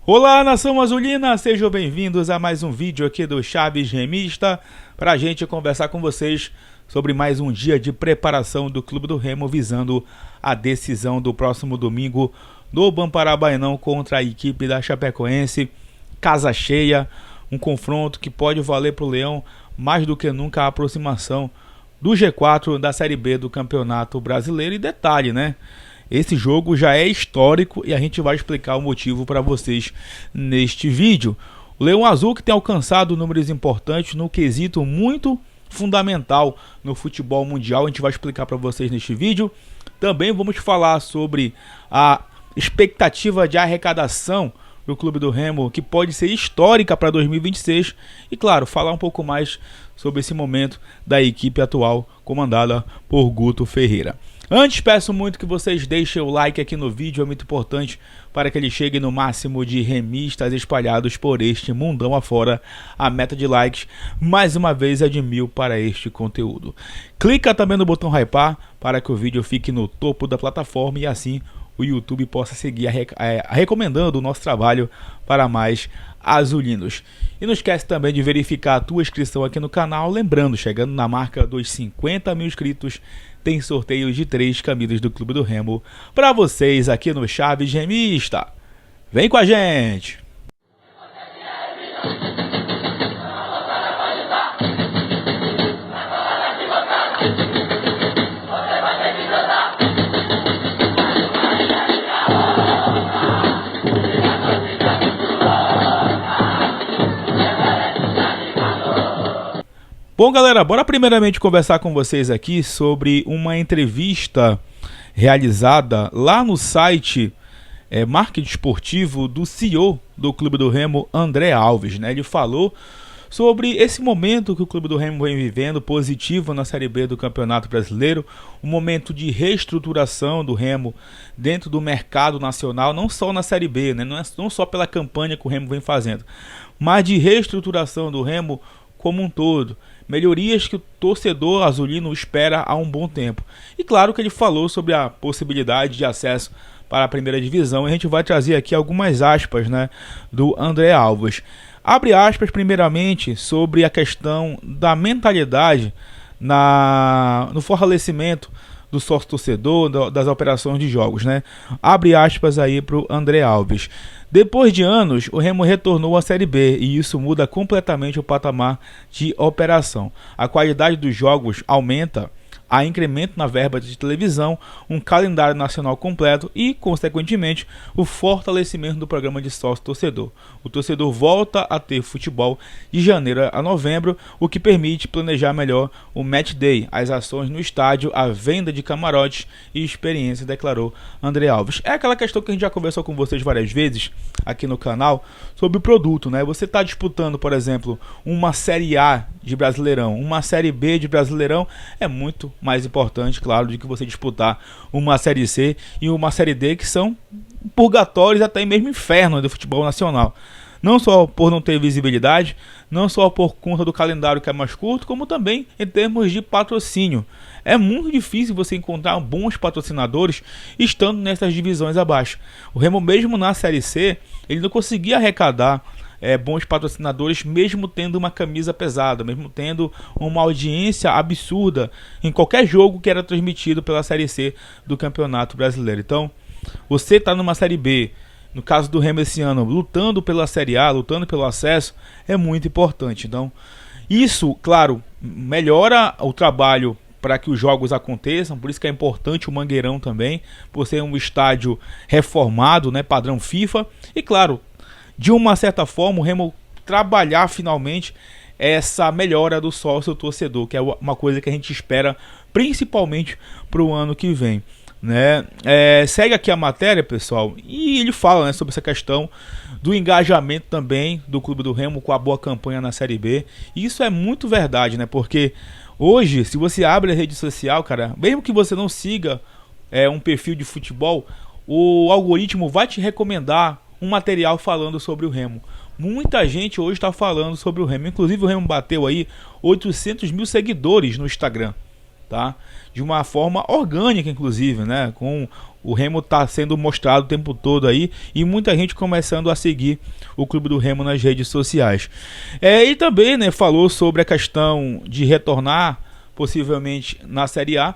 Olá, nação azulina, sejam bem-vindos a mais um vídeo aqui do Chaves Remista, para a gente conversar com vocês sobre mais um dia de preparação do Clube do Remo, visando a decisão do próximo domingo no Bamparabainão contra a equipe da Chapecoense. Casa cheia, um confronto que pode valer para o Leão mais do que nunca a aproximação do G4 da Série B do Campeonato Brasileiro. E detalhe, né? Esse jogo já é histórico e a gente vai explicar o motivo para vocês neste vídeo. O Leão Azul, que tem alcançado números importantes no quesito muito fundamental no futebol mundial, a gente vai explicar para vocês neste vídeo. Também vamos falar sobre a expectativa de arrecadação do Clube do Remo, que pode ser histórica para 2026. E claro, falar um pouco mais sobre esse momento da equipe atual, comandada por Guto Ferreira. Antes, peço muito que vocês deixem o like aqui no vídeo, é muito importante para que ele chegue no máximo de remistas espalhados por este mundão afora. A meta de likes, mais uma vez, é de 1000 para este conteúdo. Clica também no botão hypar para que o vídeo fique no topo da plataforma e assim o YouTube possa seguir recomendando o nosso trabalho para mais azulinos. E não esquece também de verificar a tua inscrição aqui no canal. Lembrando, chegando na marca dos 50 mil inscritos, tem sorteio de 3 camisas do Clube do Remo para vocês aqui no Chaves Remista. Vem com a gente! Bom, galera, bora primeiramente conversar com vocês aqui sobre uma entrevista realizada lá no site Marketing Esportivo do CEO do Clube do Remo, André Alves, né? Ele falou sobre esse momento que o Clube do Remo vem vivendo, positivo na Série B do Campeonato Brasileiro, um momento de reestruturação do Remo dentro do mercado nacional, não só na Série B, né? Não só pela campanha que o Remo vem fazendo, mas de reestruturação do Remo como um todo. Melhorias que o torcedor azulino espera há um bom tempo. E claro que ele falou sobre a possibilidade de acesso para a primeira divisão. E a gente vai trazer aqui algumas aspas, né, do André Alves. Abre aspas primeiramente sobre a questão da mentalidade no fortalecimento do sócio torcedor, das operações de jogos, né? Abre aspas aí para o André Alves. Depois de anos, o Remo retornou à Série B e isso muda completamente o patamar de operação. A qualidade dos jogos aumenta, há incremento na verba de televisão, um calendário nacional completo e, consequentemente, o fortalecimento do programa de sócio-torcedor. O torcedor volta a ter futebol de janeiro a novembro, o que permite planejar melhor o match day, as ações no estádio, a venda de camarotes e experiência, declarou André Alves. É aquela questão que a gente já conversou com vocês várias vezes aqui no canal sobre o produto, né? Você está disputando, por exemplo, uma Série A de Brasileirão, uma Série B de Brasileirão, é muito mais importante, claro, do que você disputar uma Série C e uma Série D, que são purgatórios, até mesmo inferno do futebol nacional. Não só por não ter visibilidade, não só por conta do calendário que é mais curto, como também em termos de patrocínio. É muito difícil você encontrar bons patrocinadores estando nessas divisões abaixo. O Remo, mesmo na Série C, ele não conseguia arrecadar bons patrocinadores, mesmo tendo uma camisa pesada, mesmo tendo uma audiência absurda em qualquer jogo que era transmitido pela Série C do Campeonato Brasileiro. Então, você está numa Série B, no caso do Remo esse ano, lutando pela Série A, lutando pelo acesso, é muito importante. Então, isso, claro, melhora o trabalho para que os jogos aconteçam, por isso que é importante o Mangueirão também, por ser um estádio reformado, né, padrão FIFA, e claro, de uma certa forma, o Remo trabalhar finalmente essa melhora do sócio torcedor, que é uma coisa que a gente espera principalmente para o ano que vem, né? Segue aqui a matéria, pessoal, e ele fala, né, sobre essa questão do engajamento também do Clube do Remo com a boa campanha na Série B. E isso é muito verdade, né? Porque hoje, se você abre a rede social, cara, mesmo que você não siga um perfil de futebol, o algoritmo vai te recomendar um material falando sobre o Remo. Muita gente hoje está falando sobre o Remo. Inclusive o Remo bateu aí 800 mil seguidores no Instagram. tá? De uma forma orgânica, inclusive, né? Com o Remo tá sendo mostrado o tempo todo aí e muita gente começando a seguir o Clube do Remo nas redes sociais. E também, né, falou sobre a questão de retornar possivelmente na Série A,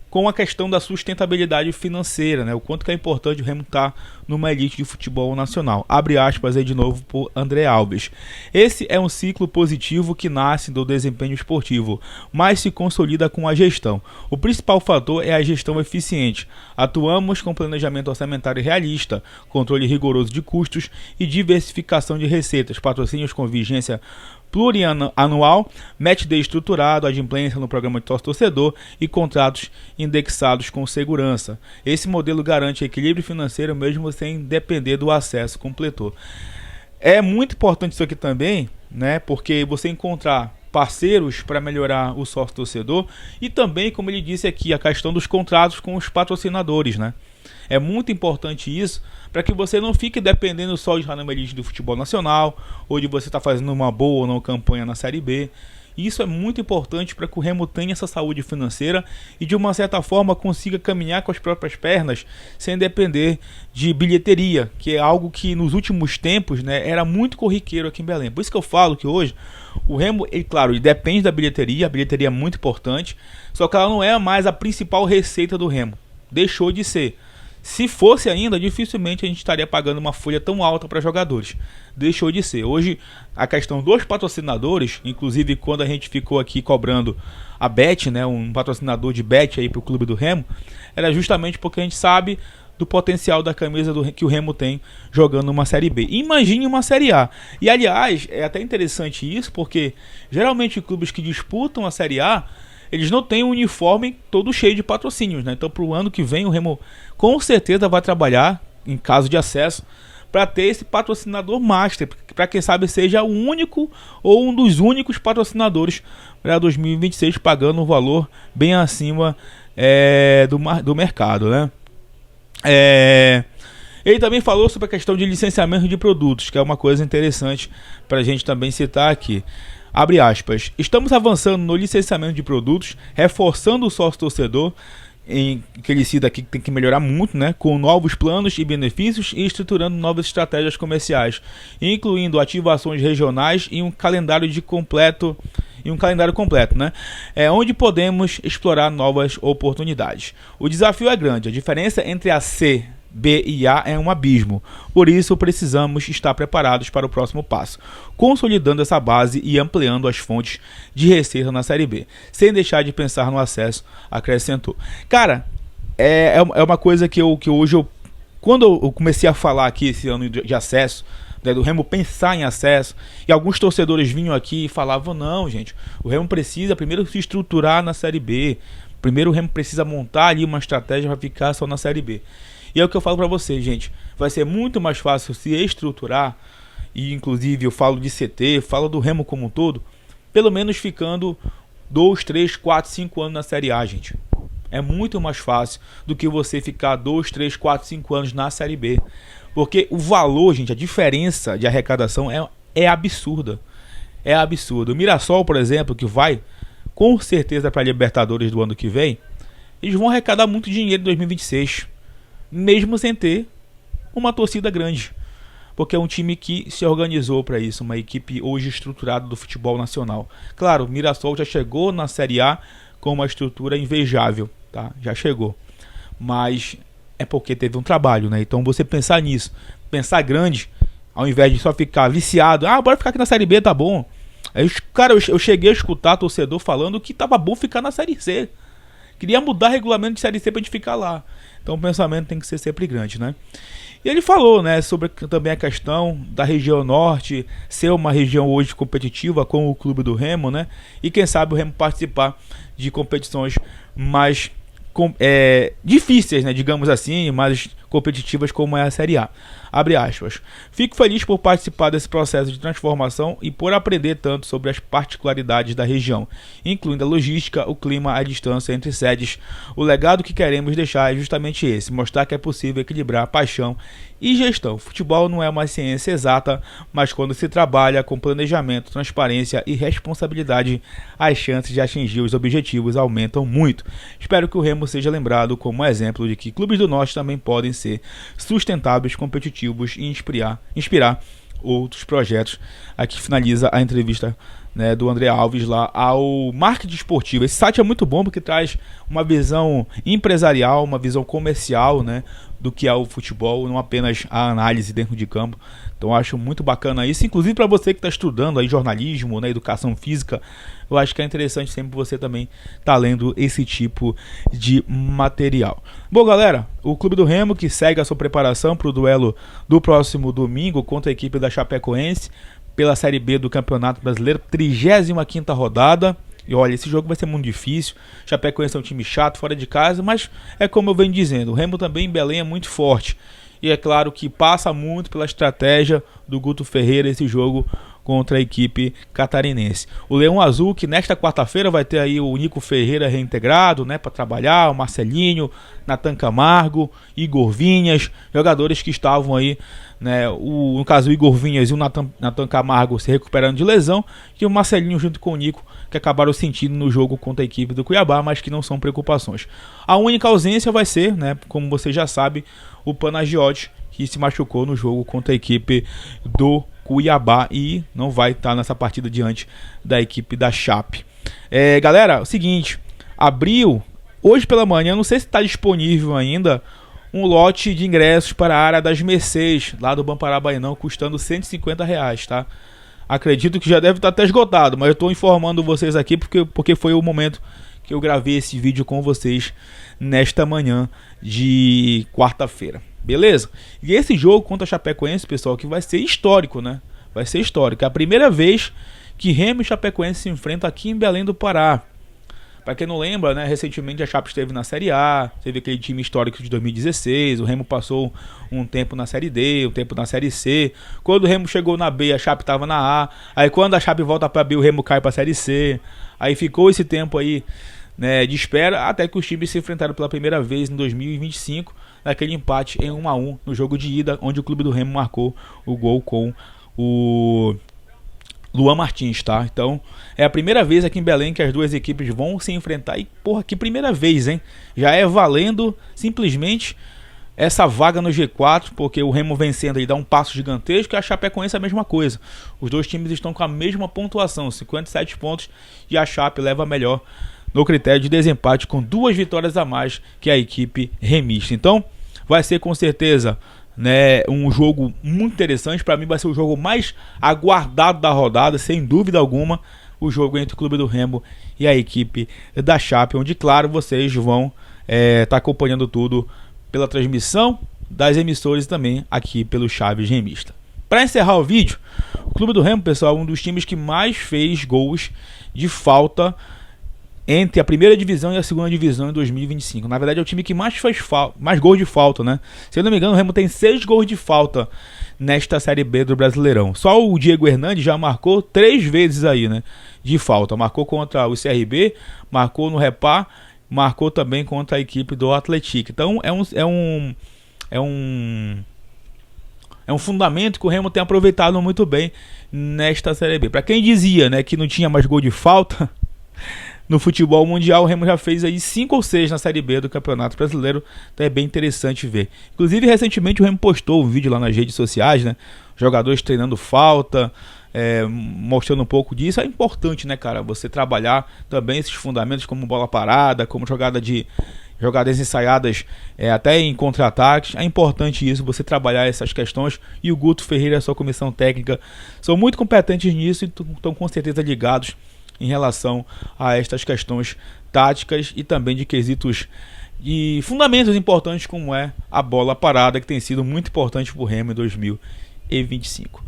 com a questão da sustentabilidade financeira, né? O quanto que é importante o Remo estar numa elite de futebol nacional. Abre aspas aí de novo por André Alves. Esse é um ciclo positivo que nasce do desempenho esportivo, mas se consolida com a gestão. O principal fator é a gestão eficiente. Atuamos com planejamento orçamentário realista, controle rigoroso de custos e diversificação de receitas, patrocínios com vigência plurianual, match day estruturado, adimplência no programa de sócio-torcedor e contratos indexados com segurança. Esse modelo garante equilíbrio financeiro mesmo sem depender do acesso, completou. É muito importante isso aqui também, né? Porque você encontrar parceiros para melhorar o sócio-torcedor e também, como ele disse aqui, a questão dos contratos com os patrocinadores, né? É muito importante isso para que você não fique dependendo só de estar numa elite do futebol nacional ou de você estar fazendo uma boa ou não campanha na Série B. Isso é muito importante para que o Remo tenha essa saúde financeira e de uma certa forma consiga caminhar com as próprias pernas sem depender de bilheteria, que é algo que nos últimos tempos, né, era muito corriqueiro aqui em Belém. Por isso que eu falo que hoje o Remo, claro, ele depende da bilheteria, a bilheteria é muito importante, só que ela não é mais a principal receita do Remo. Deixou de ser. Se fosse ainda, dificilmente a gente estaria pagando uma folha tão alta para jogadores. Deixou de ser. Hoje, a questão dos patrocinadores, inclusive quando a gente ficou aqui cobrando a Bet, né, um patrocinador de Bet aí para o Clube do Remo, era justamente porque a gente sabe do potencial da camisa que o Remo tem jogando uma Série B. Imagine uma Série A. E aliás, é até interessante isso, porque geralmente clubes que disputam a Série A, eles não têm um uniforme todo cheio de patrocínios, né? Então, para o ano que vem, o Remo com certeza vai trabalhar, em caso de acesso, para ter esse patrocinador master, para quem sabe seja o único ou um dos únicos patrocinadores para 2026, pagando um valor bem acima do mercado, né? Ele também falou sobre a questão de licenciamento de produtos, que é uma coisa interessante para a gente também citar aqui. Abre aspas, estamos avançando no licenciamento de produtos, reforçando o sócio-torcedor, que ele cita aqui que tem que melhorar muito, né, com novos planos e benefícios e estruturando novas estratégias comerciais, incluindo ativações regionais e um calendário completo, né, onde podemos explorar novas oportunidades. O desafio é grande, a diferença entre a C, B e A é um abismo, por isso precisamos estar preparados para o próximo passo, consolidando essa base e ampliando as fontes de receita na Série B, sem deixar de pensar no acesso, acrescentou. Cara, é uma coisa que hoje, quando eu comecei a falar aqui esse ano de acesso, né, do Remo pensar em acesso, e alguns torcedores vinham aqui e falavam, não gente, o Remo precisa primeiro se estruturar na Série B, primeiro o Remo precisa montar ali uma estratégia para ficar só na Série B. E é o que eu falo pra vocês, gente. Vai ser muito mais fácil se estruturar. E inclusive eu falo de CT, falo do Remo como um todo. Pelo menos ficando 2, 3, 4, 5 anos na Série A, gente. É muito mais fácil do que você ficar 2, 3, 4, 5 anos na Série B. Porque o valor, gente, a diferença de arrecadação é absurda. É absurdo. O Mirassol, por exemplo, que vai com certeza para a Libertadores do ano que vem, eles vão arrecadar muito dinheiro em 2026. Mesmo sem ter uma torcida grande, porque é um time que se organizou para isso, uma equipe hoje estruturada do futebol nacional. Claro, o Mirassol já chegou na Série A com uma estrutura invejável, tá? Já chegou, mas é porque teve um trabalho, né? Então você pensar nisso, pensar grande, ao invés de só ficar viciado, bora ficar aqui na Série B, tá bom. Aí, cara, eu cheguei a escutar torcedor falando que tava bom ficar na Série C. Queria mudar o regulamento de Série C pra gente ficar lá. Então o pensamento tem que ser sempre grande, né? E ele falou, né, sobre também a questão da região norte ser uma região hoje competitiva com o Clube do Remo, né? E quem sabe o Remo participar de competições mais difíceis, né, digamos assim, mas competitivas como é a Série A. Abre aspas. Fico feliz por participar desse processo de transformação e por aprender tanto sobre as particularidades da região, incluindo a logística, o clima, a distância entre sedes. O legado que queremos deixar é justamente esse, mostrar que é possível equilibrar paixão e gestão. Futebol não é uma ciência exata, mas quando se trabalha com planejamento, transparência e responsabilidade, as chances de atingir os objetivos aumentam muito. Espero que o Remo seja lembrado como exemplo de que clubes do Norte também podem ser sustentáveis, competitivos e inspirar outros projetos. Aqui finaliza a entrevista, né, do André Alves lá ao Marketing Esportivo. Esse site é muito bom porque traz uma visão empresarial, uma visão comercial, né, do que é o futebol, não apenas a análise dentro de campo. Então eu acho muito bacana isso, inclusive para você que está estudando aí jornalismo, né, educação física, eu acho que é interessante sempre você também estar lendo esse tipo de material. Bom, galera, o Clube do Remo que segue a sua preparação para o duelo do próximo domingo contra a equipe da Chapecoense pela Série B do Campeonato Brasileiro, 35ª rodada. E olha, esse jogo vai ser muito difícil. Chapecoense é um time chato fora de casa, mas é como eu venho dizendo, o Remo também em Belém é muito forte. E é claro que passa muito pela estratégia do Guto Ferreira esse jogo contra a equipe catarinense. O Leão Azul, que nesta quarta-feira vai ter aí o Nico Ferreira reintegrado, né, para trabalhar, o Marcelinho, Nathan Camargo, Igor Vinhas, jogadores que estavam aí, né, no caso o Igor Vinhas e o Nathan Camargo se recuperando de lesão, e o Marcelinho junto com o Nico, que acabaram sentindo no jogo contra a equipe do Cuiabá, mas que não são preocupações. A única ausência vai ser, né, como você já sabe, o Panagiotti, que se machucou no jogo contra a equipe do Cuiabá e não vai estar nessa partida diante da equipe da Chape. Galera, é o seguinte, abriu hoje pela manhã, não sei se está disponível ainda, um lote de ingressos para a área das Mercês, lá do Bamparabainão, custando R$150, tá? Acredito que já deve estar até esgotado, mas eu estou informando vocês aqui porque foi o momento que eu gravei esse vídeo com vocês nesta manhã de quarta-feira. Beleza? E esse jogo contra a Chapecoense, pessoal, que vai ser histórico, né? Vai ser histórico. É a primeira vez que Remo e Chapecoense se enfrentam aqui em Belém do Pará. Para quem não lembra, né, recentemente a Chape esteve na Série A, teve aquele time histórico de 2016, o Remo passou um tempo na Série D, um tempo na Série C. Quando o Remo chegou na B, a Chape estava na A. Aí quando a Chape volta para B, o Remo cai para a Série C. Aí ficou esse tempo aí, né, de espera, até que os times se enfrentaram pela primeira vez em 2025, naquele empate em 1-1 no jogo de ida, onde o Clube do Remo marcou o gol com o Luan Martins, tá? Então, é a primeira vez aqui em Belém que as duas equipes vão se enfrentar. E, porra, que primeira vez, hein? Já é valendo simplesmente essa vaga no G4, porque o Remo vencendo aí dá um passo gigantesco, e a Chapecoense é a mesma coisa. Os dois times estão com a mesma pontuação, 57 pontos, e a Chape leva melhor no critério de desempate, com 2 vitórias a mais que a equipe remista. Então, vai ser com certeza, né, um jogo muito interessante. Para mim vai ser o jogo mais aguardado da rodada, sem dúvida alguma, o jogo entre o Clube do Remo e a equipe da Chape, onde, claro, vocês vão estar acompanhando tudo pela transmissão das emissoras e também aqui pelo Chaves Remista. Para encerrar o vídeo, o Clube do Remo, pessoal, é um dos times que mais fez gols de falta entre a primeira divisão e a segunda divisão em 2025. Na verdade é o time que mais faz mais gols de falta, né? Se eu não me engano, o Remo tem 6 gols de falta nesta Série B do Brasileirão. Só o Diego Hernandes já marcou 3 vezes aí, né, de falta. Marcou contra o CRB, marcou no Repá, marcou também contra a equipe do Atlético. Então é um fundamento que o Remo tem aproveitado muito bem nesta Série B. Para quem dizia, né, que não tinha mais gol de falta no futebol mundial, o Remo já fez aí 5 ou 6 na Série B do Campeonato Brasileiro. Então é bem interessante ver. Inclusive, recentemente o Remo postou um vídeo lá nas redes sociais, né? Jogadores treinando falta, mostrando um pouco disso. É importante, né, cara? Você trabalhar também esses fundamentos como bola parada, como jogadas ensaiadas até em contra-ataques. É importante isso, você trabalhar essas questões. E o Guto Ferreira e a sua comissão técnica são muito competentes nisso e estão com certeza ligados em relação a estas questões táticas e também de quesitos e fundamentos importantes, como é a bola parada, que tem sido muito importante para o Remo em 2025.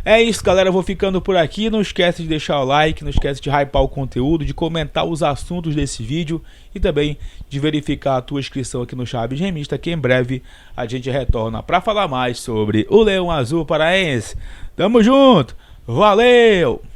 É isso, galera, eu vou ficando por aqui. Não esquece de deixar o like, não esquece de hypar o conteúdo, de comentar os assuntos desse vídeo e também de verificar a tua inscrição aqui no Chaves Remista, que em breve a gente retorna para falar mais sobre o Leão Azul Paraense. Tamo junto, valeu!